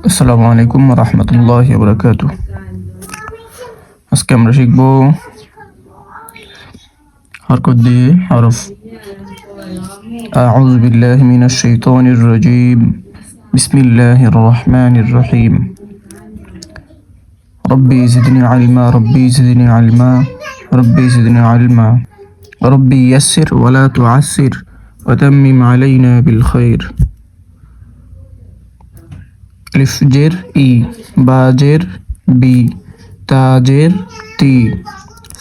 আসসালামু আলাইকুম রহমতুল্লাহি ওয়া বারাকাতুহু। আজকে আমরা শিখব হরকত দিয়ে হরফ। আউযু বিল্লাহি মিনাশ শাইতানির রাজীম। বিসমিল্লাহির রহমানির রহিম। রব্বি জিদনি ইলমা, রব্বি জিদনি ইলমা, রব্বি জিদনি ইলমা। রব্বি ইয়াসসির ওয়া লা তুআসসির ওয়া তাম্মিম আলাইনা বিল খাইর। अलिफ जेर ई, बा जेर बी, ता जेर ती,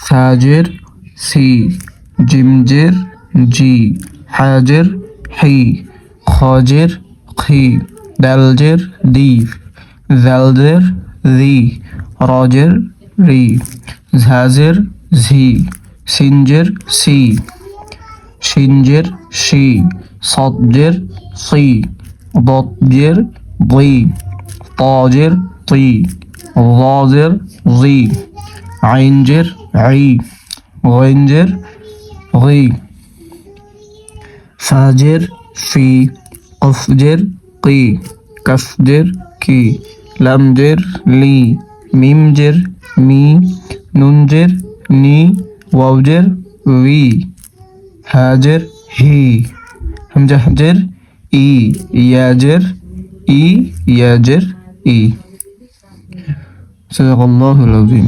सा जेर सी, जिम जेर जी, हा जेर ही, ख जेर खी, दाल जेर दी, जाल जेर दी, रा जेर री, झा जेर झी, सिन जेर सी, शिन जेर शी, साद जेर सी, ضاد जेर ضي, طاجر طي، ظاجر ظي، عينجر عي، غينجر غي، فاجر في، قفجر قي، كفجر كي، لمجر لي، ميمجر مي، نونجر ني، واوجر وي، هاجر هي، همجر ই, ইয়াজের ই, ইয়াজের ই। সাদাকাল্লাহুল আযীম।